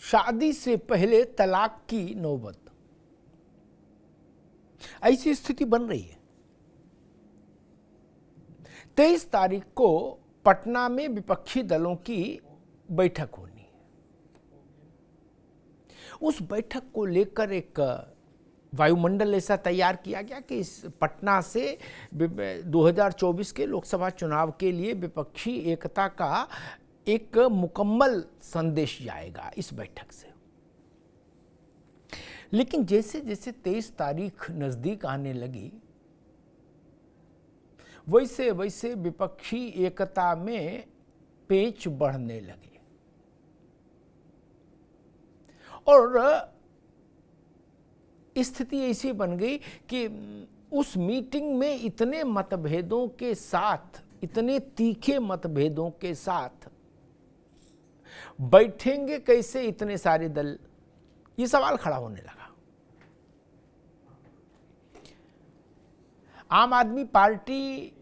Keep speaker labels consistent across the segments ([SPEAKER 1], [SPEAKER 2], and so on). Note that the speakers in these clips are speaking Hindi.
[SPEAKER 1] शादी से पहले तलाक की नौबत, ऐसी स्थिति बन रही है। 23 तारीख को पटना में विपक्षी दलों की बैठक होनी है। उस बैठक को लेकर एक वायुमंडल ऐसा तैयार किया गया कि इस पटना से 2024 के लोकसभा चुनाव के लिए विपक्षी एकता का एक मुकम्मल संदेश जाएगा इस बैठक से। लेकिन जैसे जैसे 23 तारीख नजदीक आने लगी, वैसे वैसे विपक्षी एकता में पेच बढ़ने लगे और स्थिति ऐसी बन गई कि उस मीटिंग में इतने मतभेदों के साथ, इतने तीखे मतभेदों के साथ बैठेंगे कैसे इतने सारे दल, ये सवाल खड़ा होने लगा। आम आदमी पार्टी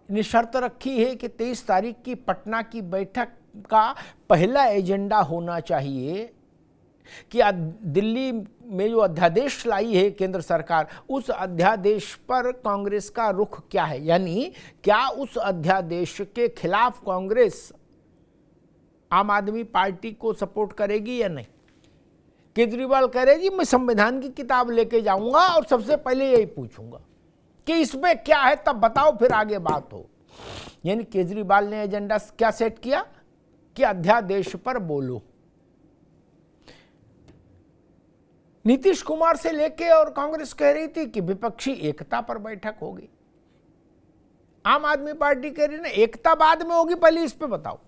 [SPEAKER 1] ने शर्त रखी है कि 23 तारीख की पटना की बैठक का पहला एजेंडा होना चाहिए कि दिल्ली में जो अध्यादेश लाई है केंद्र सरकार, उस अध्यादेश पर कांग्रेस का रुख क्या है, यानी क्या उस अध्यादेश के खिलाफ कांग्रेस आम आदमी पार्टी को सपोर्ट करेगी या नहीं। केजरीवाल कह रहे जी मैं संविधान की किताब लेके जाऊंगा और सबसे पहले यही पूछूंगा कि इसमें क्या है, तब बताओ फिर आगे बात हो। यानी केजरीवाल ने एजेंडा क्या सेट किया कि अध्यादेश पर बोलो। नीतीश कुमार से लेके और कांग्रेस कह रही थी कि विपक्षी एकता पर बैठक होगी। आम आदमी पार्टी कह रही ना एकता बाद में होगी, पहले इस पे बताओ।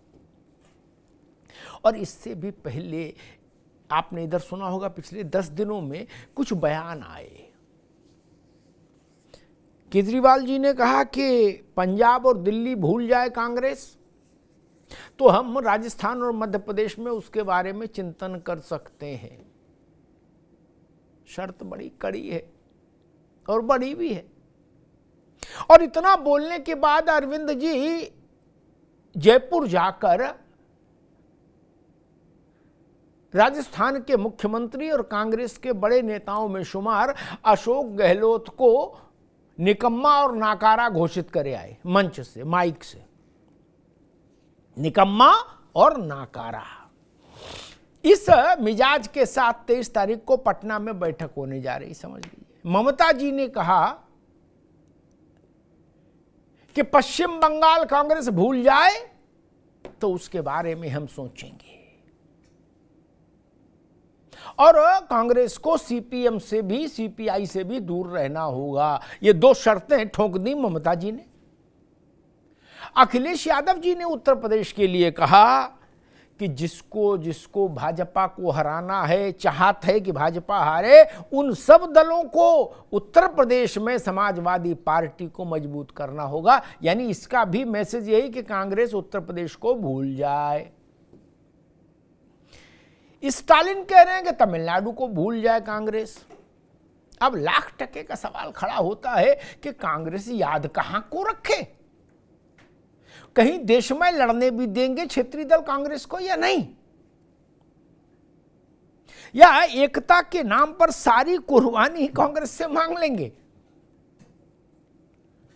[SPEAKER 1] और इससे भी पहले आपने इधर सुना होगा पिछले 10 दिनों में कुछ बयान आए। केजरीवाल जी ने कहा कि पंजाब और दिल्ली भूल जाए कांग्रेस तो हम राजस्थान और मध्य प्रदेश में उसके बारे में चिंतन कर सकते हैं। शर्त बड़ी कड़ी है और बड़ी भी है। और इतना बोलने के बाद अरविंद जी जयपुर जाकर राजस्थान के मुख्यमंत्री और कांग्रेस के बड़े नेताओं में शुमार अशोक गहलोत को निकम्मा और नाकारा घोषित करे आए, मंच से, माइक से। निकम्मा और नाकारा। इस मिजाज के साथ 23 तारीख को पटना में बैठक होने जा रही, समझ लीजिए। ममता जी ने कहा कि पश्चिम बंगाल कांग्रेस भूल जाए तो उसके बारे में हम सोचेंगे और कांग्रेस को सीपीएम से भी, सीपीआई से भी दूर रहना होगा। ये 2 शर्तें ठोक दी ममता जी ने। अखिलेश यादव जी ने उत्तर प्रदेश के लिए कहा कि जिसको जिसको भाजपा को हराना है, चाहत है कि भाजपा हारे, उन सब दलों को उत्तर प्रदेश में समाजवादी पार्टी को मजबूत करना होगा। यानी इसका भी मैसेज यही कि कांग्रेस उत्तर प्रदेश को भूल जाए। स्टालिन कह रहे हैं कि तमिलनाडु को भूल जाए कांग्रेस। अब लाख टके का सवाल खड़ा होता है कि कांग्रेस याद कहां को रखे। कहीं देश में लड़ने भी देंगे क्षेत्रीय दल कांग्रेस को या नहीं, या एकता के नाम पर सारी कुर्बानी कांग्रेस से मांग लेंगे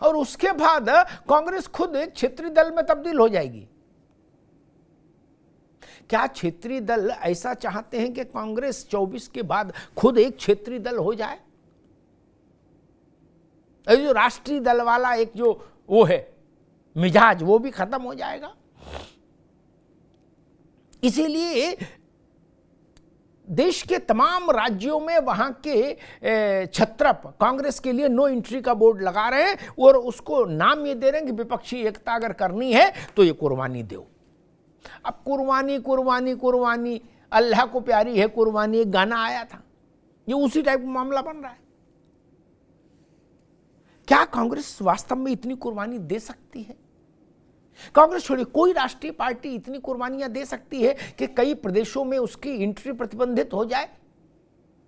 [SPEAKER 1] और उसके बाद कांग्रेस खुद एक क्षेत्रीय दल में तब्दील हो जाएगी। क्या क्षेत्रीय दल ऐसा चाहते हैं कि कांग्रेस 24 के बाद खुद एक क्षेत्रीय दल हो जाए? जो राष्ट्रीय दल वाला एक जो वो है मिजाज, वो भी खत्म हो जाएगा। इसीलिए देश के तमाम राज्यों में वहां के छत्रप कांग्रेस के लिए नो एंट्री का बोर्ड लगा रहे हैं और उसको नाम ये दे रहे हैं कि विपक्षी एकता अगर करनी है तो ये कुर्बानी दो। अब कुर्बानी कुर्बानी कुर्बानी, अल्लाह को प्यारी है कुर्बानी, एक गाना आया था, ये उसी टाइप का मामला बन रहा है। क्या कांग्रेस वास्तव में इतनी कुर्बानी दे सकती है? कांग्रेस छोड़िए, कोई राष्ट्रीय पार्टी इतनी कुर्बानियां दे सकती है कि कई प्रदेशों में उसकी एंट्री प्रतिबंधित हो जाए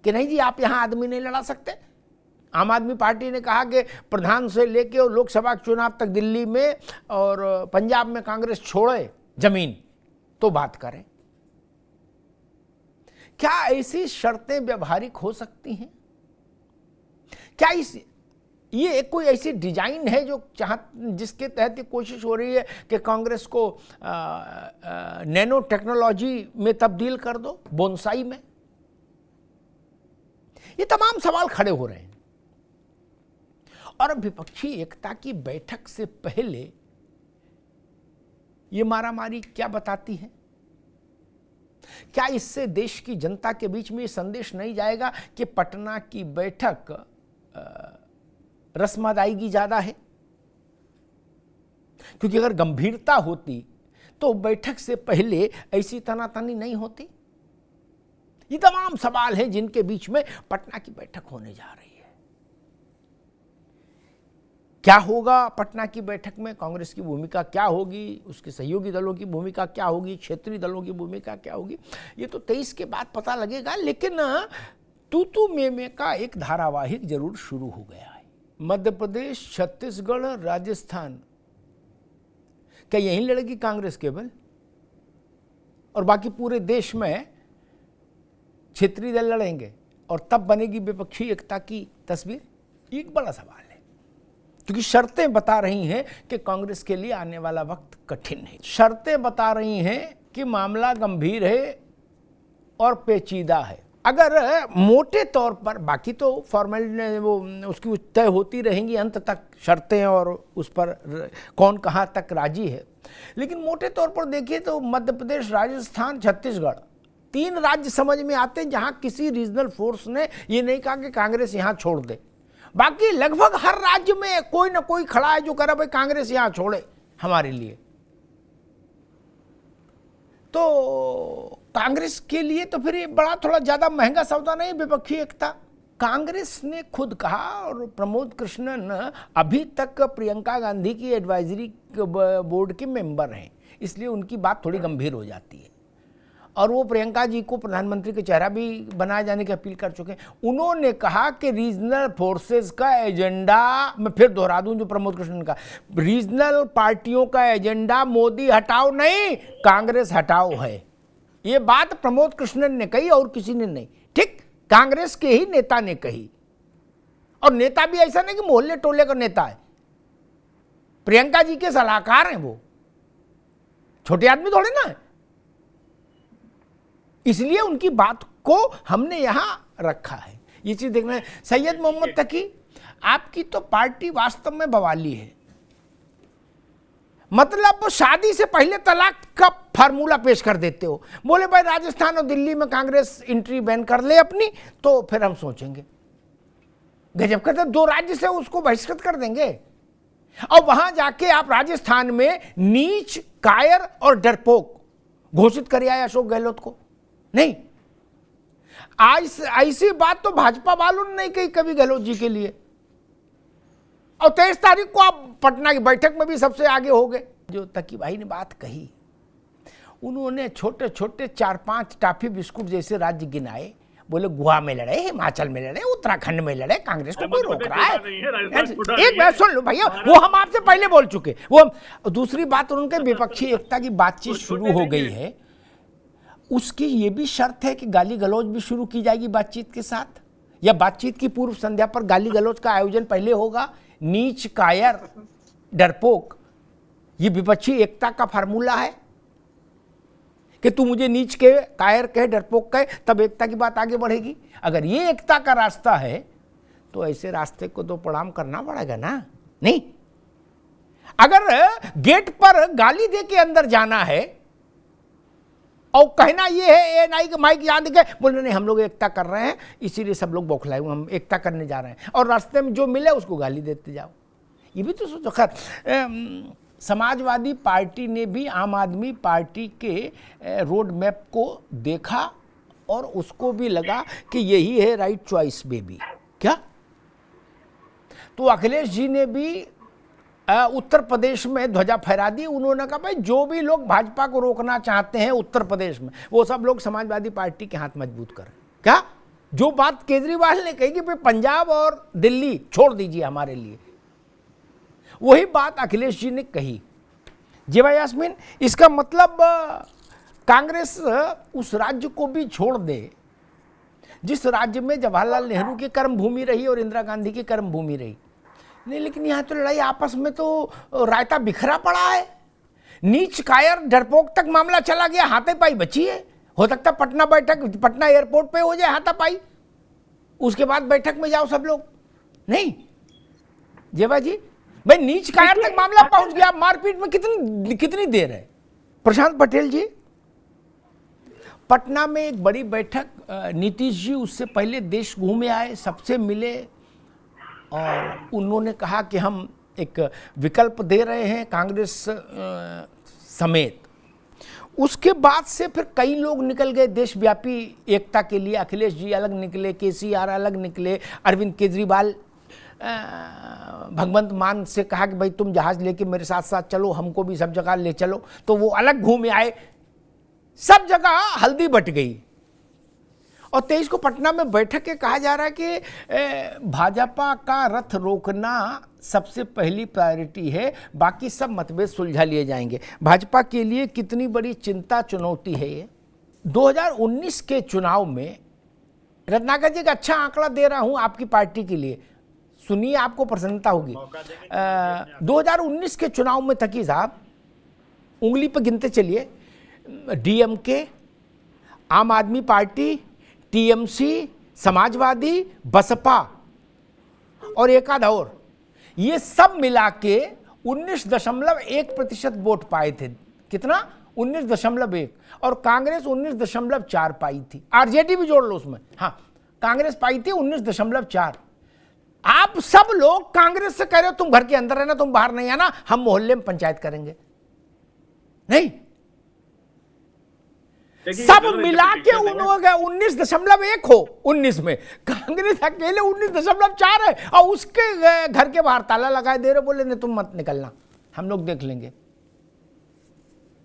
[SPEAKER 1] कि नहीं जी आप यहां आदमी नहीं लड़ा सकते? आम आदमी पार्टी ने कहा कि प्रधान से लेके और लोकसभा चुनाव तक दिल्ली में और पंजाब में कांग्रेस छोड़े जमीन तो बात करें। क्या ऐसी शर्तें व्यवहारिक हो सकती हैं? क्या ये कोई ऐसी डिजाइन है जो जिसके तहत ये कोशिश हो रही है कि कांग्रेस को नैनो टेक्नोलॉजी में तब्दील कर दो, बोनसाई में? ये तमाम सवाल खड़े हो रहे हैं। और विपक्षी एकता की बैठक से पहले ये मारामारी क्या बताती है? क्या इससे देश की जनता के बीच में ये संदेश नहीं जाएगा कि पटना की बैठक रस्म अदायगी ज्यादा है? क्योंकि अगर गंभीरता होती तो बैठक से पहले ऐसी तनातनी नहीं होती। ये तमाम सवाल हैं जिनके बीच में पटना की बैठक होने जा रही है। क्या होगा पटना की बैठक में? कांग्रेस की भूमिका क्या होगी? उसके सहयोगी दलों की भूमिका क्या होगी? क्षेत्रीय दलों की भूमिका क्या होगी? ये तो 23 के बाद पता लगेगा। लेकिन तू में का एक धारावाहिक जरूर शुरू हो गया है। मध्य प्रदेश, छत्तीसगढ़, राजस्थान, क्या यहीं लड़ेगी कांग्रेस केवल? और बाकी पूरे देश में क्षेत्रीय दल लड़ेंगे और तब बनेगी विपक्षी एकता की तस्वीर? एक बड़ा सवाल है, क्योंकि शर्तें बता रही हैं कि कांग्रेस के लिए आने वाला वक्त कठिन है। शर्तें बता रही हैं कि मामला गंभीर है और पेचीदा है। अगर मोटे तौर पर, बाकी तो फॉर्मेलिटी वो उसकी तय होती रहेंगी अंत तक शर्तें और उस पर कौन कहाँ तक राजी है, लेकिन मोटे तौर पर देखिए तो मध्य प्रदेश, राजस्थान, छत्तीसगढ़ 3 राज्य समझ में आते हैं जहाँ किसी रीजनल फोर्स ने ये नहीं कहा कि कांग्रेस यहाँ छोड़ दे। बाकी लगभग हर राज्य में कोई ना कोई खड़ा है जो कह रहा भाई कांग्रेस यहाँ छोड़े हमारे लिए। तो कांग्रेस के लिए तो फिर ये बड़ा थोड़ा ज्यादा महंगा सौदा नहीं विपक्षी एकता। कांग्रेस ने खुद कहा, और प्रमोद कृष्णन अभी तक प्रियंका गांधी की एडवाइजरी बोर्ड के मेंबर हैं, इसलिए उनकी बात थोड़ी गंभीर हो जाती है। और वो प्रियंका जी को प्रधानमंत्री का चेहरा भी बनाए जाने की अपील कर चुके हैं। उन्होंने कहा कि रीजनल फोर्सेस का एजेंडा, मैं फिर दोहरा दूं जो प्रमोद कृष्णन ने कहा, रीजनल पार्टियों का एजेंडा मोदी हटाओ नहीं, कांग्रेस हटाओ है। ये बात प्रमोद कृष्णन ने कही और किसी ने नहीं। ठीक, कांग्रेस के ही नेता ने कही, और नेता भी ऐसा नहीं कि मोहल्ले टोले का नेता है, प्रियंका जी के सलाहकार हैं, वो छोटे आदमी थोड़े ना है। इसलिए उनकी बात को हमने यहां रखा है। ये चीज देखना है। सैयद मोहम्मद तकी, आपकी तो पार्टी वास्तव में बवाली है। मतलब शादी से पहले तलाक का फार्मूला पेश कर देते हो। बोले भाई राजस्थान और दिल्ली में कांग्रेस एंट्री बैन कर ले अपनी, तो फिर हम सोचेंगे। गजब कहते 2 राज्य से उसको बहिष्कृत कर देंगे, और वहां जाके आप राजस्थान में नीच, कायर और डरपोक घोषित कर आए अशोक गहलोत को। नहीं, आज ऐसी बात तो भाजपा वालों ने नहीं कही कभी गहलोत जी के लिए। और 23 तारीख को आप पटना की बैठक में भी सबसे आगे हो गए। जो तकी भाई ने बात कही, उन्होंने छोटे छोटे 4-5 टाफी बिस्कुट जैसे राज्य गिनाए। बोले गोवा में लड़े, हिमाचल में लड़े, उत्तराखंड में लड़े, कांग्रेस को कोई रोक रहा है? एक बात सुन लो भैया, वो हम आपसे पहले बोल चुके। वो दूसरी बात, उनके विपक्षी एकता की बातचीत शुरू हो गई है, उसकी ये भी शर्त है कि गाली गलौज भी शुरू की जाएगी बातचीत के साथ, या बातचीत की पूर्व संध्या पर गाली गलौज का आयोजन पहले होगा। नीच, कायर, डरपोक, ये विपक्षी एकता का फार्मूला है कि तू मुझे नीच के, कायर कहे, डरपोक कहे, तब एकता की बात आगे बढ़ेगी। अगर ये एकता का रास्ता है तो ऐसे रास्ते को तो प्रणाम करना पड़ेगा ना। नहीं, अगर गेट पर गाली दे के अंदर जाना है और कहना ये है ए नाई के माइक याद के बोल नहीं हम लोग एकता कर रहे हैं, इसीलिए सब लोग बौखलाए हुए, हम एकता करने जा रहे हैं, और रास्ते में जो मिले उसको गाली देते जाओ, ये भी तो सोचो। खैर, समाजवादी पार्टी ने भी आम आदमी पार्टी के रोड मैप को देखा और उसको भी लगा कि यही है राइट चॉइस बेबी। क्या? तो अखिलेश जी ने भी उत्तर प्रदेश में ध्वजा फहरा दी। उन्होंने कहा भाई जो भी लोग भाजपा को रोकना चाहते हैं उत्तर प्रदेश में, वो सब लोग समाजवादी पार्टी के हाथ मजबूत करें। क्या? जो बात केजरीवाल ने कही कि भाई पंजाब और दिल्ली छोड़ दीजिए हमारे लिए, वही बात अखिलेश जी ने कही। जी भाई यास्मीन, इसका मतलब कांग्रेस उस राज्य को भी छोड़ दे जिस राज्य में जवाहरलाल नेहरू की कर्म भूमि रही और इंदिरा गांधी की कर्म भूमि रही। नहीं, लेकिन यहाँ तो लड़ाई आपस में तो रायता बिखरा पड़ा है, नीच कायर डरपोक तक मामला चला गया, हाथापाई बची है। हो सकता पटना बैठक, पटना एयरपोर्ट पे हो जाए हाथापाई, उसके बाद बैठक में जाओ सब लोग। नहीं जेबा जी, भाई नीच कायर तक मामला पहुंच गया, मारपीट में कितनी देर है। प्रशांत पटेल जी, पटना में एक बड़ी बैठक, नीतीश जी उससे पहले देश घूमे आए, सबसे मिले और उन्होंने कहा कि हम एक विकल्प दे रहे हैं कांग्रेस समेत। उसके बाद से फिर कई लोग निकल गए देशव्यापी एकता के लिए। अखिलेश जी अलग निकले, केसीआर अलग निकले, अरविंद केजरीवाल भगवंत मान से कहा कि भाई तुम जहाज लेके मेरे साथ साथ चलो, हमको भी सब जगह ले चलो, तो वो अलग घूमे आए। सब जगह हल्दी बट गई और 23 को पटना में बैठक के कहा जा रहा है कि भाजपा का रथ रोकना सबसे पहली प्रायोरिटी है, बाकी सब मतभेद सुलझा लिए जाएंगे। भाजपा के लिए कितनी बड़ी चिंता चुनौती है ये। 2019 के चुनाव में रत्नाकर जी का अच्छा आंकड़ा दे रहा हूं आपकी पार्टी के लिए, सुनिए आपको प्रसन्नता होगी। 2019 के चुनाव में तकी साहब, उंगली पर गिनते चलिए, डीएमके, आम आदमी पार्टी, टीएमसी, समाजवादी, बसपा और एक आध और, ये सब मिला के 19.1% वोट पाए थे। कितना? 19.1। और कांग्रेस 19.4 पाई थी। आरजेडी भी जोड़ लो उसमें। हाँ, कांग्रेस पाई थी 19.4। आप सब लोग कांग्रेस से कह रहे हो तुम घर के अंदर रहना, तुम बाहर नहीं आना, हम मोहल्ले में पंचायत करेंगे। नहीं, सब मिला के उन्होंने 19.1 हो 19 में, कांग्रेस अकेले 19.4 है और उसके घर के बाहर ताला लगाए दे रहे, बोले नहीं तुम मत निकलना, हम लोग देख लेंगे।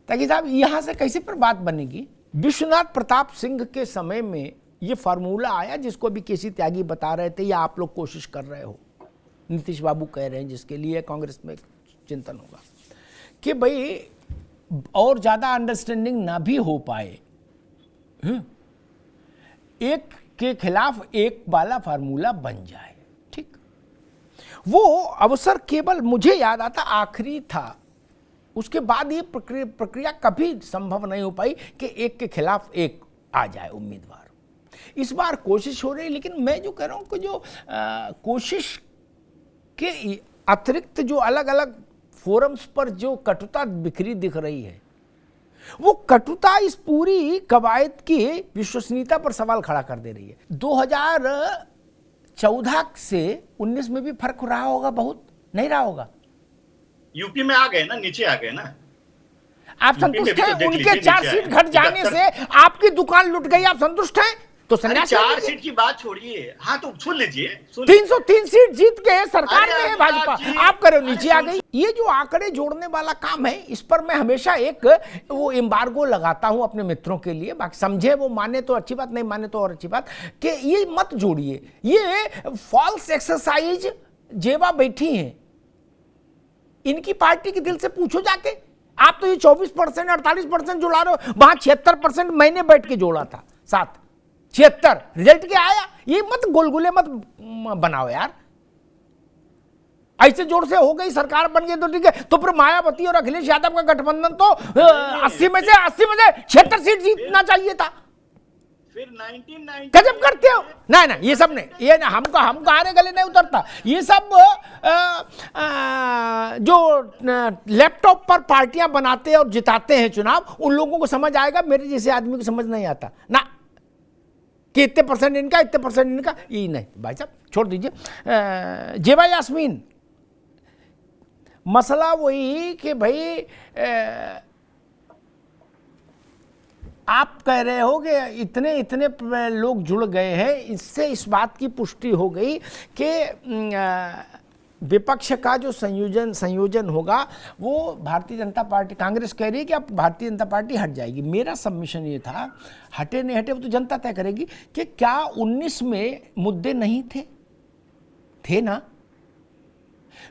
[SPEAKER 1] ताकि साहब यहां से कैसे पर बात बनेगी। विश्वनाथ प्रताप सिंह के समय में ये फार्मूला आया जिसको अभी केसी त्यागी बता रहे थे या आप लोग कोशिश कर रहे हो, नीतीश बाबू कह रहे हैं, जिसके लिए कांग्रेस में चिंतन होगा कि भाई और ज्यादा अंडरस्टैंडिंग ना भी हो पाए, एक के खिलाफ एक वाला फार्मूला बन जाए। ठीक, वो अवसर केवल मुझे याद आता आखिरी था, उसके बाद ये प्रक्रिया कभी संभव नहीं हो पाई कि एक के खिलाफ एक आ जाए उम्मीदवार। इस बार कोशिश हो रही, लेकिन मैं जो कह रहा हूं कि जो कोशिश के अतिरिक्त जो अलग अलग फोरम्स पर जो कटुता बिखरी दिख रही है, वो कटुता इस पूरी कवायद की विश्वसनीयता पर सवाल खड़ा कर दे रही है। 2014 से 19 में भी फर्क रहा होगा, बहुत नहीं रहा होगा।
[SPEAKER 2] यूपी में आ गए ना, नीचे आ गए ना।
[SPEAKER 1] आप संतुष्ट हैं? उनके 4 सीट घट जाने से आपकी दुकान लुट गई, आप संतुष्ट हैं? तो संन्यास
[SPEAKER 2] 4 सीट की बात छोड़िए। हाँ तो सुन लीजिए,
[SPEAKER 1] 303 सीट जीत के सरकार में है भाजपा, आप करो नीचे आ गई। ये जो आंकड़े जोड़ने वाला काम है, इस पर मैं हमेशा एक वो एम्बार्गो लगाता हूं अपने मित्रों के लिए। बाकी समझे वो माने तो अच्छी बात, नहीं माने तो और अच्छी बात, कि ये मत जोड़िए। ये फॉल्स एक्सरसाइज जेबा बैठी हैं, इनकी पार्टी के दिल से पूछो जाके। आप तो ये 24% 48% जोड़ा रहे हो, वहां 76% मैंने बैठ के जोड़ा था, 76 रिजल्ट क्या आया। ये मत गुलगुले मत बनाओ यार, ऐसे जोर से हो गई सरकार बन गई तो ठीक है, तो फिर मायावती और अखिलेश यादव का गठबंधन तो 80 में से 76 सीट जीतना चाहिए था।
[SPEAKER 2] फिर 1990
[SPEAKER 1] गजब करते हो। नहीं ये सब नहीं, ये ना हमको हारे गले नहीं उतरता। ये सब जो लैपटॉप पर पार्टियां बनाते और जिताते हैं चुनाव, उन लोगों को समझ आएगा, मेरे जैसे आदमी को समझ नहीं आता ना, कि इतने % इनका, इतने % इनका। ये नहीं भाई साहब, छोड़ दीजिए। जेबा यास्मीन, मसला वही कि भाई आप कह रहे हो कि इतने लोग जुड़ गए हैं, इससे इस बात की पुष्टि हो गई कि विपक्ष का जो संयोजन होगा वो भारतीय जनता पार्टी, कांग्रेस कह रही है कि अब भारतीय जनता पार्टी हट जाएगी। मेरा सबमिशन ये था, हटे नहीं हटे वो तो जनता तय करेगी, कि क्या 19 में मुद्दे नहीं थे ना?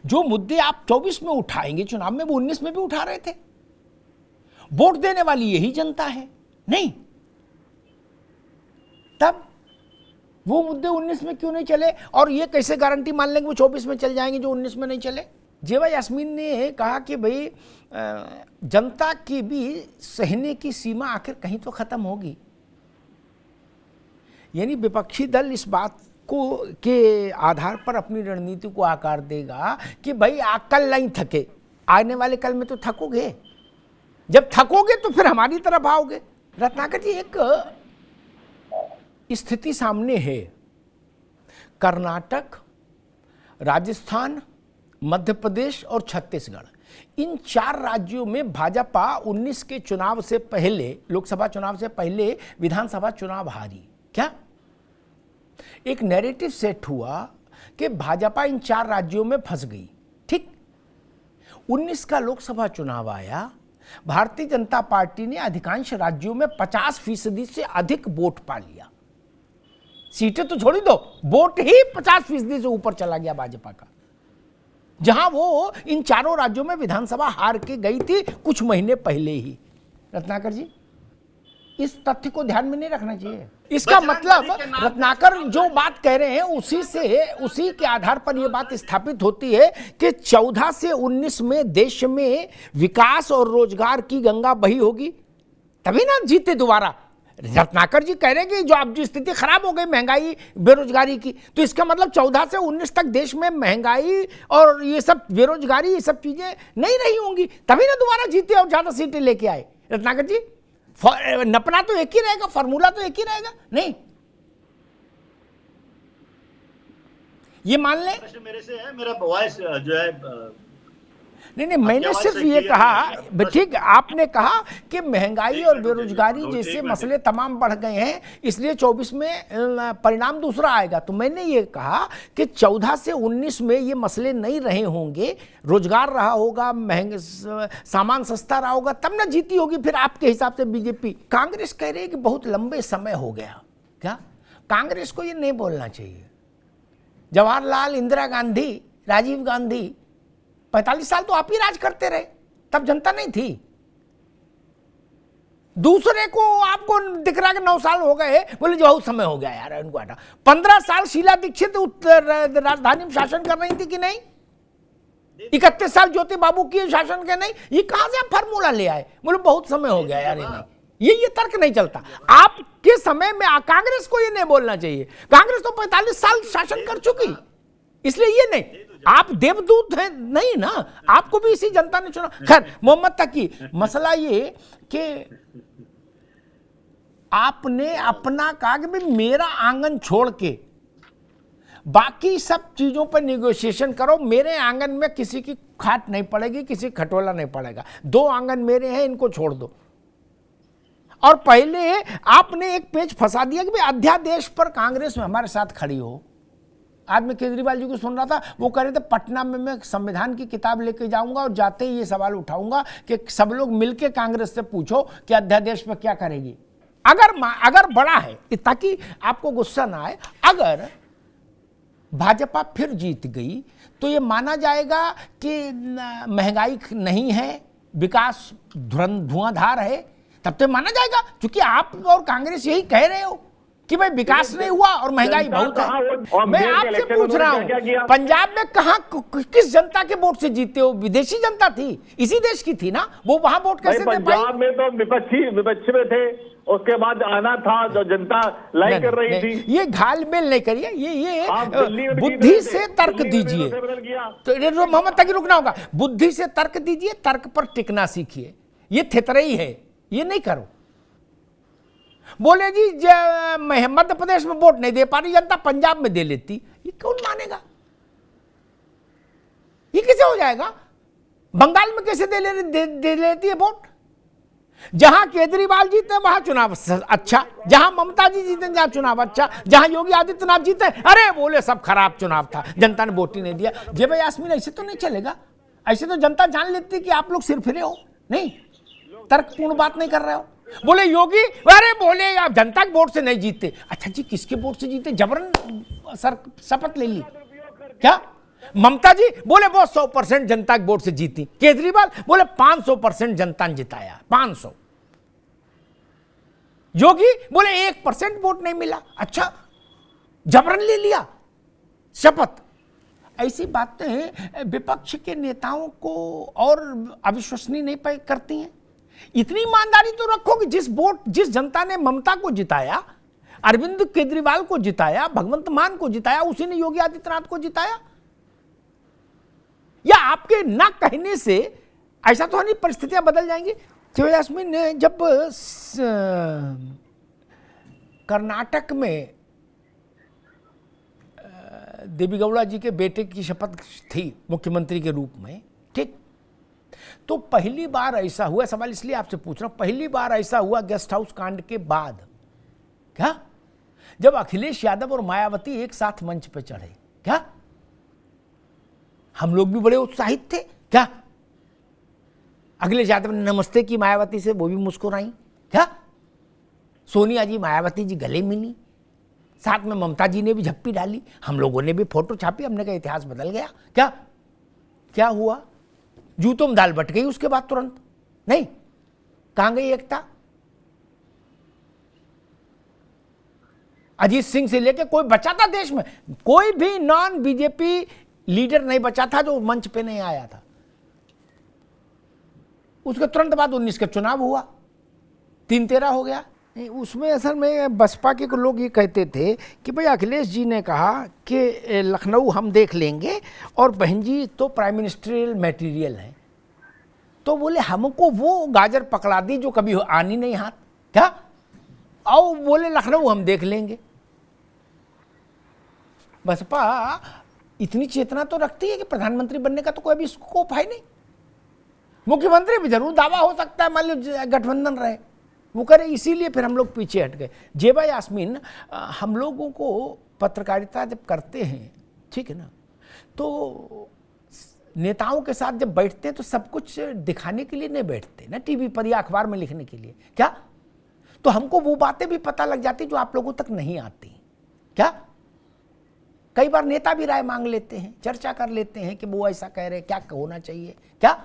[SPEAKER 1] जो मुद्दे आप 24 में उठाएंगे चुनाव में, वो 19 में भी उठा रहे थे। वोट देने वाली यही जनता है नहीं? तब वो मुद्दे 19 में क्यों नहीं चले, और ये कैसे गारंटी मान लेंगे वो 24 में चल जाएंगे जो 19 में नहीं चले। जेबा यास्मीन ने कहा कि भाई जनता की भी सहने की सीमा आखिर कहीं तो खत्म होगी। यानी विपक्षी दल इस बात को के आधार पर अपनी रणनीति को आकार देगा कि भाई कल नहीं थके, आने वाले कल में तो थकोगे, जब थकोगे तो फिर हमारी तरफ आओगे। रत्नाकर जी, एक स्थिति सामने है, कर्नाटक, राजस्थान, मध्य प्रदेश और छत्तीसगढ़, इन 4 राज्यों में भाजपा 19 के चुनाव से पहले, लोकसभा चुनाव से पहले विधानसभा चुनाव हारी। क्या एक नैरेटिव सेट हुआ कि भाजपा इन 4 राज्यों में फंस गई। ठीक, 19 का लोकसभा चुनाव आया, भारतीय जनता पार्टी ने अधिकांश राज्यों में 50% से अधिक वोट पा लिया। सीटें तो छोड़ी दो, वोट ही 50% से ऊपर चला गया भाजपा का, जहां वो इन 4 राज्यों में विधानसभा हार के गई थी कुछ महीने पहले ही। रत्नाकर जी, इस तथ्य को ध्यान में नहीं रखना चाहिए। इसका मतलब रत्नाकर जो बात कह रहे हैं उसी के आधार पर यह बात स्थापित होती है कि 14 से 19 में देश में विकास और रोजगार की गंगा बही होगी, तभी ना जीते दोबारा। रत्नाकर जी कह रहे हैं कि जो अब जो स्थिति खराब हो गई महंगाई बेरोजगारी की, तो इसका मतलब 14 से 19 तक देश में महंगाई और ये सब बेरोजगारी, ये सब चीजें नहीं रही होंगी, तभी ना दोबारा जीते और ज्यादा सीटें लेके आए। रत्नाकर जी, नपना तो एक ही रहेगा, फॉर्मूला तो एक ही रहेगा। नहीं, ये मान ले
[SPEAKER 2] मेरे से है, मेरा वॉइस जो है
[SPEAKER 1] नहीं, मैंने सिर्फ ये कहा, ठीक, आपने कहा कि महंगाई और बेरोजगारी जैसे मसले तमाम बढ़ गए हैं, इसलिए 24 में परिणाम दूसरा आएगा। तो मैंने ये कहा कि 14 से 19 में ये मसले नहीं रहे होंगे, रोजगार रहा होगा, महंगे सामान सस्ता रहा होगा, तब ना जीती होगी फिर आपके हिसाब से बीजेपी। कांग्रेस कह रही है कि बहुत लंबे समय हो गया। क्या कांग्रेस को ये नहीं बोलना चाहिए? जवाहरलाल, इंदिरा गांधी, राजीव गांधी 45 साल तो आप ही राज करते रहे, तब जनता नहीं थी। दूसरे को आपको दिख रहा है कि 9 साल हो गए, बोले जो बहुत समय हो गया यार इनको हटा। 15 साल शीला दीक्षित राजधानी में शासन कर रही थी कि नहीं? 31 साल ज्योति बाबू की शासन के नहीं? ये कहां से आप फार्मूला ले आए? बोले बहुत समय हो गया यार, ये तर्क नहीं चलता। आपके समय में कांग्रेस को ये नहीं बोलना चाहिए, कांग्रेस तो 45 साल शासन कर चुकी, इसलिए ये नहीं। आप देवदूत हैं नहीं ना, आपको भी इसी जनता ने चुना। खैर, मोहम्मद तकी, मसला ये कि आपने अपना कहा कि भाई मेरा आंगन छोड़ के बाकी सब चीजों पर निगोशिएशन करो, मेरे आंगन में किसी की खाट नहीं पड़ेगी, किसी खटोला नहीं पड़ेगा, 2 आंगन मेरे हैं, इनको छोड़ दो। और पहले आपने एक पेज फंसा दिया कि भाई अध्यादेश पर कांग्रेस में हमारे साथ खड़ी हो। आज मैं केजरीवाल जी को सुन रहा था, वो कह रहे थे पटना में मैं संविधान की किताब लेके जाऊंगा और जाते ही ये सवाल उठाऊंगा कि सब लोग मिलके कांग्रेस से पूछो कि अध्यादेश पर क्या करेगी। अगर बड़ा है, ताकि आपको गुस्सा ना आए, अगर भाजपा फिर जीत गई तो ये माना जाएगा कि महंगाई नहीं है, विकास धुआंधार है, तब तो माना जाएगा, क्योंकि आप और कांग्रेस यही कह रहे हो कि भाई विकास नहीं हुआ और महंगाई बहुत है। मैं आपसे पूछ रहा हूं, पंजाब में कहां किस जनता के वोट से जीते हो? विदेशी जनता थी, इसी देश की थी ना, वो वहां वोट कैसे दे पाई?
[SPEAKER 3] पंजाब में तो विपक्ष में थे, उसके बाद आना था जो जनता लाई कर रही थी।
[SPEAKER 1] ये घालमेल नहीं करिए, ये बुद्धि से तर्क दीजिए। तो मोहम्मद तकी रुकना होगा, बुद्धि से तर्क दीजिए, तर्क पर टिकना सीखिए। ये थितरई है, ये नहीं करो। बोले जी मध्य प्रदेश में वोट नहीं दे पा रही जनता, पंजाब में दे लेती, ये कौन मानेगा? ये कैसे हो जाएगा? बंगाल में कैसे दे लेती है वोट? जहां केजरीवाल जीते वहां चुनाव अच्छा, जहां ममता जी जीते जहां चुनाव अच्छा, जहां योगी आदित्यनाथ जीते अरे बोले सब खराब चुनाव था, जनता ने वोट ही नहीं दिया। जे भाई यास्मीन, ऐसे तो नहीं चलेगा, ऐसे तो जनता जान लेती कि आप लोग सिरफिरे हो, नहीं तर्कपूर्ण बात नहीं कर रहे हो। बोले योगी, अरे बोले आप जनता के वोट से नहीं जीते। अच्छा जी, किसके वोट से जीते? जबरन शपथ ले ली क्या? ममता जी बोले वो 100% जनता के वोट से जीती, केजरीवाल बोले 500% जनता ने जिताया, 500। योगी बोले 1% वोट नहीं मिला। अच्छा, जबरन ले लिया शपथ। ऐसी बातें विपक्ष के नेताओं को और अविश्वसनीय नहीं करती हैं। इतनी ईमानदारी तो रखो कि जिस जनता ने ममता को जिताया, अरविंद केजरीवाल को जिताया, भगवंत मान को जिताया, उसी ने योगी आदित्यनाथ को जिताया। या आपके ना कहने से ऐसा तो नहीं परिस्थितियां बदल जाएंगी। तो यास्मीन ने जब कर्नाटक में देवी गौड़ा जी के बेटे की शपथ थी मुख्यमंत्री के रूप में, ठीक, तो पहली बार ऐसा हुआ, सवाल इसलिए आपसे पूछ रहा हूं, पहली बार ऐसा हुआ गेस्ट हाउस कांड के बाद क्या, जब अखिलेश यादव और मायावती एक साथ मंच पर चढ़े, क्या हम लोग भी बड़े उत्साहित थे क्या? अखिलेश यादव ने नमस्ते की मायावती से, वो भी मुस्कुराई क्या? सोनिया जी मायावती जी गले मिली, साथ में ममता जी ने भी झप्पी डाली, हम लोगों ने भी फोटो छापी, हमने कहा इतिहास बदल गया क्या? क्या हुआ? जूतों में दाल बट गई उसके बाद तुरंत नहीं, कहां गई एकता? अजीत सिंह से लेके कोई बचा था देश में? कोई भी नॉन बीजेपी लीडर नहीं बचा था जो मंच पे नहीं आया था। उसके तुरंत बाद 19 का चुनाव हुआ, 3-13 हो गया। उसमें असल में बसपा के लोग ये कहते थे कि भाई अखिलेश जी ने कहा कि लखनऊ हम देख लेंगे और बहन जी तो प्राइम मिनिस्ट्रियल मटेरियल है, तो बोले हमको वो गाजर पकड़ा दी जो कभी आनी नहीं हाथ क्या, आओ बोले लखनऊ हम देख लेंगे। बसपा इतनी चेतना तो रखती है कि प्रधानमंत्री बनने का तो कोई भी स्कोप है नहीं, मुख्यमंत्री भी जरूर दावा हो सकता है, मान लो गठबंधन रहे वो करे, इसीलिए फिर हम लोग पीछे हट गए। जेबा यास्मीन, हम लोगों को पत्रकारिता जब करते हैं, ठीक है ना, तो नेताओं के साथ जब बैठते हैं तो सब कुछ दिखाने के लिए नहीं बैठते ना, टीवी पर या अखबार में लिखने के लिए क्या, तो हमको वो बातें भी पता लग जाती जो आप लोगों तक नहीं आती क्या। कई बार नेता भी राय मांग लेते हैं, चर्चा कर लेते हैं कि वो ऐसा कह रहे, क्या होना चाहिए क्या।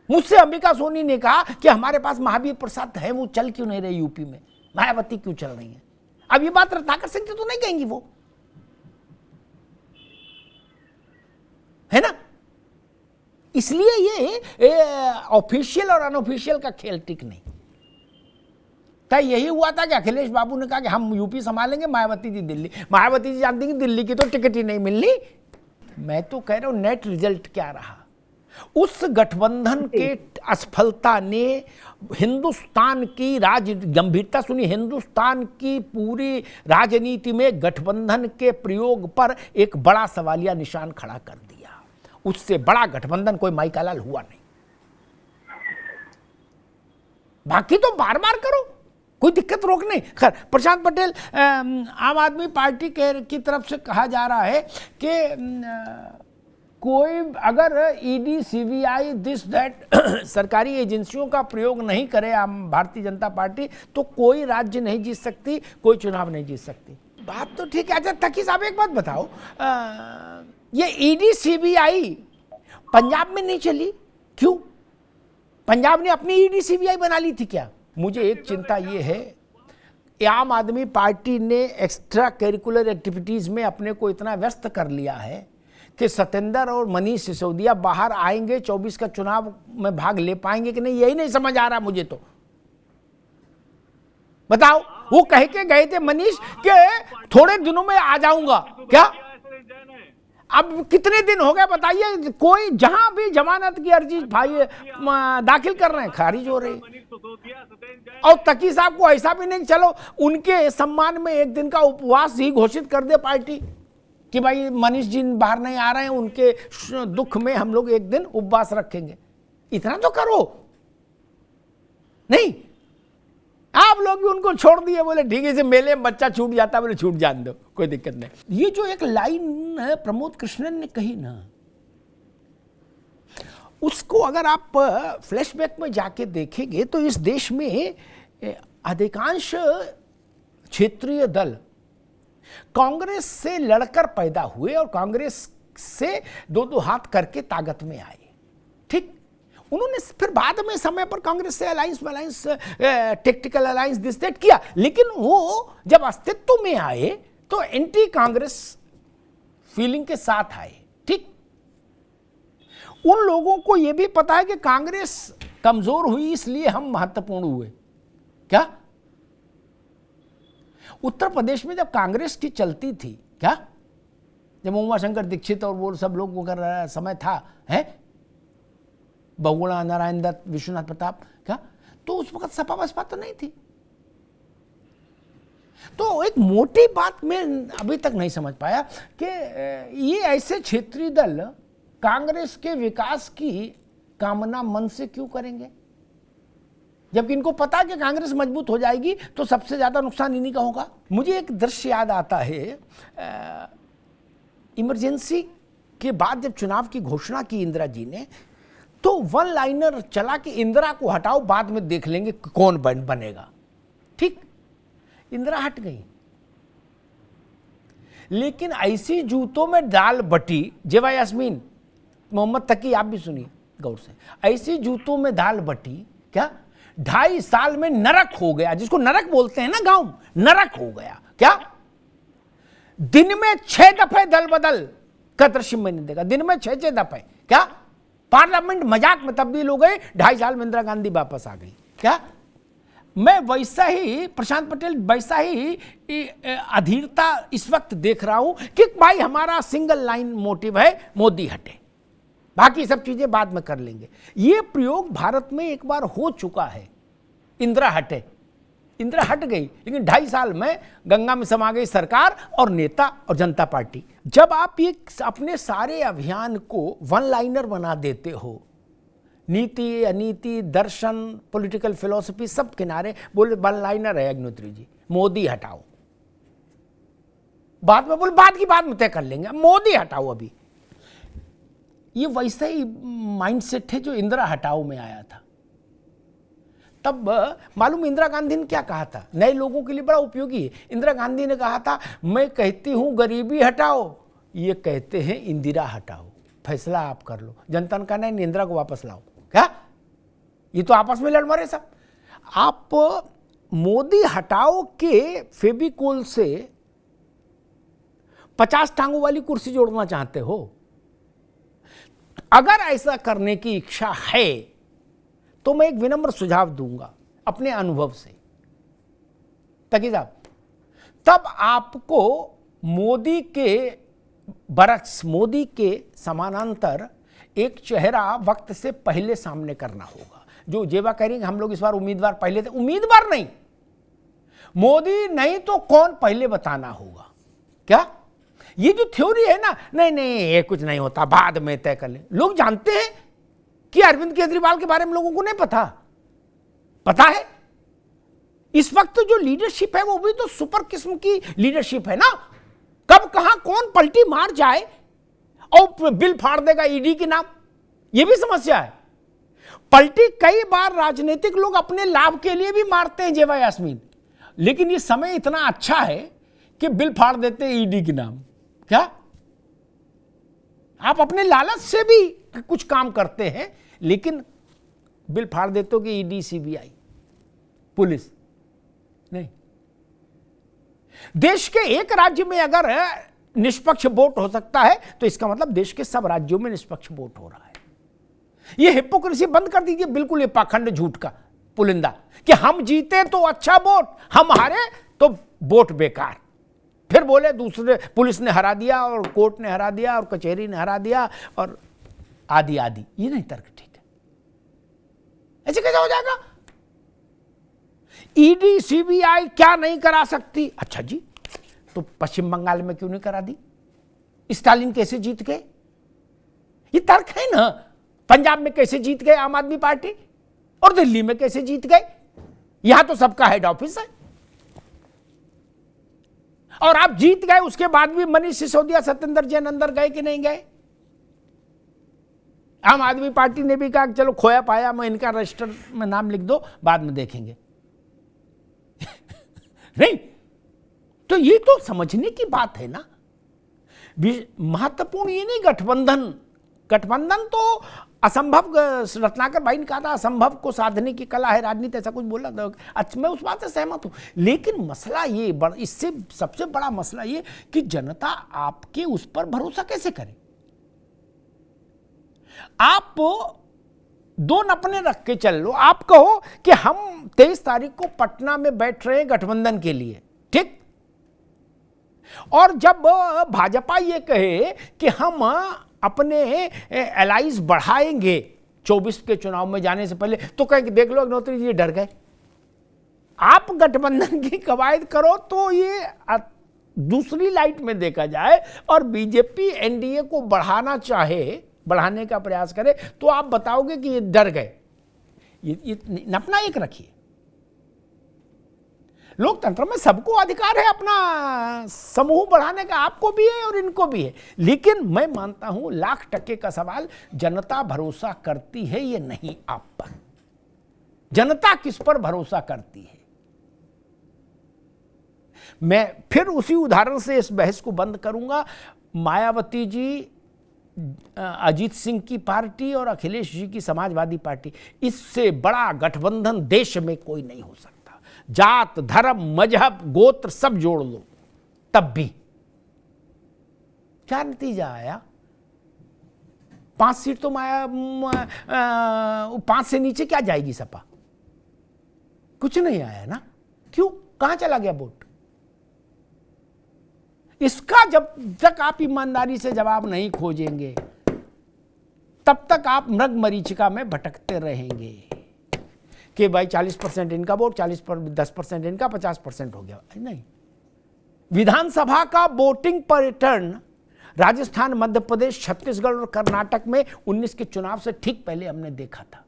[SPEAKER 1] मुझसे अंबिका सोनी ने कहा कि हमारे पास महावीर प्रसाद है, वो चल क्यों नहीं रहे यूपी में, मायावती क्यों चल रही है। अब ये बात रत्नाकर सिंह तो नहीं कहेंगी वो, है ना। इसलिए ये ऑफिशियल और अनऑफिशियल का खेल टिक नहीं। तय यही हुआ था कि अखिलेश बाबू ने कहा कि हम यूपी संभालेंगे, मायावती जी दिल्ली। मायावती जी जानती कि दिल्ली की तो टिकट ही नहीं मिलनी। मैं तो कह रहा हूं नेट रिजल्ट क्या रहा, उस गठबंधन के असफलता ने हिंदुस्तान की गंभीरता सुनी, हिंदुस्तान की पूरी राजनीति में गठबंधन के प्रयोग पर एक बड़ा सवालिया निशान खड़ा कर दिया। उससे बड़ा गठबंधन कोई माई का लाल हुआ नहीं। बाकी तो बार बार करो, कोई दिक्कत रोक नहीं। खैर, प्रशांत पटेल, आम आदमी पार्टी की तरफ से कहा जा रहा है कि कोई अगर ईडी, सीबीआई, दिस दैट सरकारी एजेंसियों का प्रयोग नहीं करे आम भारतीय जनता पार्टी, तो कोई राज्य नहीं जीत सकती, कोई चुनाव नहीं जीत सकती। बात तो ठीक है। अच्छा तकी साहब एक बात बताओ, ये ईडी सीबीआई पंजाब में नहीं चली, क्यों? पंजाब ने अपनी ईडी सीबीआई बना ली थी क्या? मुझे एक चिंता ये है, आम आदमी पार्टी ने एक्स्ट्रा करिकुलर एक्टिविटीज में अपने को इतना व्यस्त कर लिया है कि सत्येंद्र और मनीष सिसोदिया बाहर आएंगे, 24 का चुनाव में भाग ले पाएंगे कि नहीं, यही नहीं समझ आ रहा मुझे। तो बताओ, वो कह के गए थे मनीष के थोड़े दिनों में आ जाऊंगा, क्या अब कितने दिन हो गए बताइए? कोई जहां भी जमानत की अर्जी भाई दाखिल कर रहे हैं, खारिज हो रही है। और तकी साहब को ऐसा भी नहीं, चलो उनके सम्मान में एक दिन का उपवास ही घोषित कर दे पार्टी कि भाई मनीष जी बाहर नहीं आ रहे हैं, उनके दुख में हम लोग एक दिन उपवास रखेंगे। इतना तो करो। नहीं, आप लोग भी उनको छोड़ दिए, बोले ठीक है, मेले में बच्चा छूट जाता, बोले छूट जान दो, कोई दिक्कत नहीं। ये जो एक लाइन प्रमोद कृष्णन ने कही ना, उसको अगर आप फ्लैशबैक में जाके देखेंगे तो इस देश में अधिकांश क्षेत्रीय दल कांग्रेस से लड़कर पैदा हुए और कांग्रेस से दो हाथ करके ताकत में आए, ठीक। उन्होंने फिर बाद में समय पर कांग्रेस से alliance tactical alliance this that किया, लेकिन वो जब अस्तित्व में आए तो एंटी कांग्रेस फीलिंग के साथ आए। ठीक, उन लोगों को यह भी पता है कि कांग्रेस कमजोर हुई इसलिए हम महत्वपूर्ण हुए। क्या उत्तर प्रदेश में जब कांग्रेस की चलती थी, क्या जब उमाशंकर दीक्षित और वो सब लोग का समय था, है बहुगुणा, नारायण दत्त, विश्वनाथ प्रताप, क्या तो उस वक्त सपा बसपा तो नहीं थी। तो एक मोटी बात मैं अभी तक नहीं समझ पाया कि ये ऐसे क्षेत्रीय दल कांग्रेस के विकास की कामना मन से क्यों करेंगे, जबकि इनको पता है कि कांग्रेस मजबूत हो जाएगी तो सबसे ज्यादा नुकसान इन्हीं का होगा। मुझे एक दृश्य याद आता है, इमरजेंसी के बाद जब चुनाव की घोषणा की इंदिरा जी ने, तो वन लाइनर चला कि इंदिरा को हटाओ, बाद में देख लेंगे कौन बनेगा। ठीक, इंदिरा हट गई, लेकिन ऐसी जूतों में दाल बटी, जेवा यास्मीन, मोहम्मद तकी, आप भी सुनिए गौर से, ऐसी जूतों में दाल बटी, क्या 2.5 साल में नरक हो गया, जिसको नरक बोलते हैं ना गांव, नरक हो गया। क्या दिन में 6 दफे दल बदल का दृश्य मैंने देखा, दिन में 6 दफे। क्या पार्लियामेंट मजाक में तब्दील हो गए, 2.5 साल में इंदिरा गांधी वापस आ गई। क्या मैं वैसा ही, प्रशांत पटेल वैसा ही अधीरता इस वक्त देख रहा हूं कि भाई हमारा सिंगल लाइन मोटिव है, मोदी हटे, बाकी सब चीजें बाद में कर लेंगे। ये प्रयोग भारत में एक बार हो चुका है, इंदिरा हटे, इंदिरा हट गई, लेकिन 2.5 साल में गंगा में समा गई सरकार और नेता और जनता पार्टी। जब आप ये अपने सारे अभियान को वन लाइनर बना देते हो, नीति अनीति दर्शन पॉलिटिकल फिलॉसफी सब किनारे, बोले वन लाइनर है अग्निहोत्री जी, मोदी हटाओ, बाद में बोले बाद की बात में तय कर लेंगे, मोदी हटाओ अभी। ये वैसा ही माइंडसेट है जो इंदिरा हटाओ में आया था। तब मालूम इंदिरा गांधी ने क्या कहा था, नए लोगों के लिए बड़ा उपयोगी है। इंदिरा गांधी ने कहा था, मैं कहती हूं गरीबी हटाओ, ये कहते हैं इंदिरा हटाओ, फैसला आप कर लो। जनता ने कहा नहीं, इंदिरा को वापस लाओ। क्या ये तो आपस में लड़ मरे सब। आप मोदी हटाओ के फेविकोल से 50 टांगों वाली कुर्सी जोड़ना चाहते हो। अगर ऐसा करने की इच्छा है तो मैं एक विनम्र सुझाव दूंगा अपने अनुभव से, तकी साहब, तब आपको मोदी के बरक्स, मोदी के समानांतर एक चेहरा वक्त से पहले सामने करना होगा। जो जेबा कह रही है हम लोग इस बार उम्मीदवार पहले थे, उम्मीदवार नहीं, मोदी नहीं तो कौन पहले बताना होगा। क्या ये जो थ्योरी है ना, नहीं नहीं ये कुछ नहीं होता, बाद में तय कर ले, लोग जानते हैं कि अरविंद केजरीवाल के बारे में लोगों को नहीं पता, पता है। इस वक्त जो लीडरशिप है वो भी तो सुपर किस्म की लीडरशिप है ना, कब कहां कौन पलटी मार जाए और बिल फाड़ देगा ईडी के नाम, यह भी समस्या है। पलटी कई बार राजनीतिक लोग अपने लाभ के लिए भी मारते हैं जेवा यास्मीन, लेकिन ये समय इतना अच्छा है कि बिल फाड़ देते हैं ईडी के नाम। क्या आप अपने लालच से भी कुछ काम करते हैं, लेकिन बिल फाड़ देते हो कि ईडी सीबीआई पुलिस नहीं। देश के एक राज्य में अगर निष्पक्ष वोट हो सकता है तो इसका मतलब देश के सब राज्यों में निष्पक्ष वोट हो रहा है। यह हिपोक्रेसी बंद कर दीजिए, बिल्कुल ये पाखंड झूठ का पुलिंदा कि हम जीते तो अच्छा वोट, हम हारे तो वोट बेकार। फिर बोले दूसरे पुलिस ने हरा दिया और कोर्ट ने हरा दिया और कचहरी ने हरा दिया और आदि आदि, ये नहीं तर्क ठीक है। ऐसे कैसे हो जाएगा? ईडी सीबीआई क्या नहीं करा सकती? अच्छा जी, तो पश्चिम बंगाल में क्यों नहीं करा दी? स्टालिन कैसे जीत गए? ये तर्क है ना। पंजाब में कैसे जीत गए आम आदमी पार्टी, और दिल्ली में कैसे जीत गए? यहां तो सबका हेड ऑफिस है। और आप जीत गए, उसके बाद भी मनीष सिसोदिया, सत्येंद्र जैन अंदर गए कि नहीं गए? आम आदमी पार्टी ने भी कहा चलो खोया पाया मैं इनका रजिस्टर में नाम लिख दो, बाद में देखेंगे। नहीं, तो ये तो समझने की बात है ना। महत्वपूर्ण ये नहीं गठबंधन गठबंधन तो असंभव, रत्नाकर भाई ने कहा था असंभव को साधने की कला है राजनीति, ऐसा कुछ बोला था। अच्छा, मैं उस बात से सहमत हूं, लेकिन मसला ये इससे सबसे बड़ा मसला ये कि जनता आपके उस पर भरोसा कैसे करे। आप दो नपने रख के चल लो, आप कहो कि हम 23 तारीख को पटना में बैठ रहे हैं गठबंधन के लिए, ठीक, और जब भाजपा ये कहे कि हम अपने एलाइज बढ़ाएंगे 24 के चुनाव में जाने से पहले, तो कहेंगे देख लो अग्निहोत्री जी डर गए। आप गठबंधन की कवायद करो तो ये दूसरी लाइट में देखा जाए और बीजेपी एनडीए को बढ़ाने का प्रयास करे तो आप बताओगे कि ये डर गए। ये अपना एक रखिए, लोकतंत्र में सबको अधिकार है अपना समूह बढ़ाने का, आपको भी है और इनको भी है, लेकिन मैं मानता हूं $1,00,000 का सवाल जनता भरोसा करती है ये नहीं आप पर। जनता किस पर भरोसा करती है? मैं फिर उसी उदाहरण से इस बहस को बंद करूंगा। मायावती जी, अजीत सिंह की पार्टी और अखिलेश जी की समाजवादी पार्टी, इससे बड़ा गठबंधन देश में कोई नहीं हो सकता। जात, धर्म, मजहब, गोत्र सब जोड़ लो तब भी क्या नतीजा आया? 5 सीट तो 5 से नीचे क्या जाएगी सपा? कुछ नहीं आया ना। क्यों? कहां चला गया वोट? इसका जब तक आप ईमानदारी से जवाब नहीं खोजेंगे तब तक आप मृग मरीचिका में भटकते रहेंगे कि भाई 40% इनका वोट, 10% इनका, 50% हो गया। नहीं, विधानसभा का वोटिंग पैटर्न राजस्थान, मध्य प्रदेश, छत्तीसगढ़ और कर्नाटक में 19 के चुनाव से ठीक पहले हमने देखा था।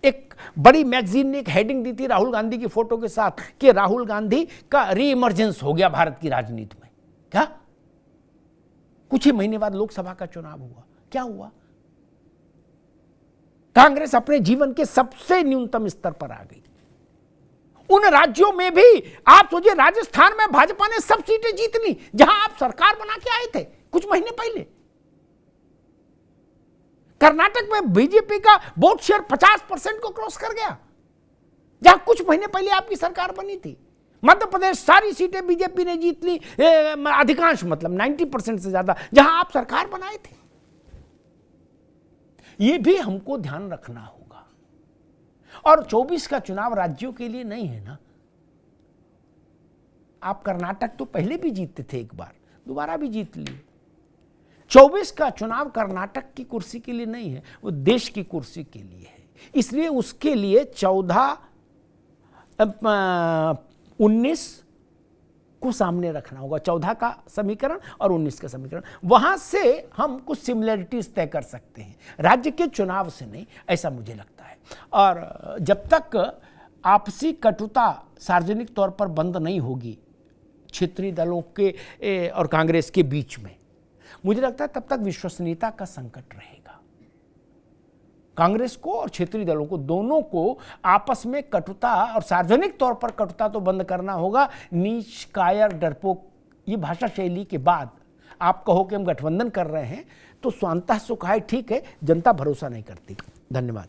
[SPEAKER 1] एक बड़ी मैगजीन ने एक हेडिंग दी थी राहुल गांधी की फोटो के साथ कि राहुल गांधी का रीइमर्जेंस हो गया भारत की राजनीति में। क्या? कुछ ही महीने बाद लोकसभा का चुनाव हुआ, क्या हुआ? कांग्रेस अपने जीवन के सबसे न्यूनतम स्तर पर आ गई। उन राज्यों में भी आप सोचिए, राजस्थान में भाजपा ने सब सीटें जीत ली जहां आप सरकार बना के आए थे कुछ महीने पहले। कर्नाटक में बीजेपी का वोट शेयर 50% को क्रॉस कर गया जहां कुछ महीने पहले आपकी सरकार बनी थी। मध्य प्रदेश सारी सीटें बीजेपी ने जीत ली, अधिकांश मतलब 90% से ज्यादा जहां आप सरकार बनाए थे। यह भी हमको ध्यान रखना होगा। और 24 का चुनाव राज्यों के लिए नहीं है ना। आप कर्नाटक तो पहले भी जीतते थे, एक बार दोबारा भी जीत लिए। 24 का चुनाव कर्नाटक की कुर्सी के लिए नहीं है, वो देश की कुर्सी के लिए है। इसलिए उसके लिए 19 को सामने रखना होगा, 14 का समीकरण और 19 का समीकरण। वहां से हम कुछ सिमिलरिटीज तय कर सकते हैं, राज्य के चुनाव से नहीं, ऐसा मुझे लगता है। और जब तक आपसी कटुता सार्वजनिक तौर पर बंद नहीं होगी क्षेत्रीय दलों के और कांग्रेस के बीच में, मुझे लगता है तब तक विश्वसनीयता का संकट रहेगा। कांग्रेस को और क्षेत्रीय दलों को, दोनों को आपस में कटुता और सार्वजनिक तौर पर कटुता तो बंद करना होगा। नीच, कायर, डरपोक ये भाषा शैली के बाद आप कहो कि हम गठबंधन कर रहे हैं तो स्वांतः सुखाए, ठीक है, जनता भरोसा नहीं करती। धन्यवाद।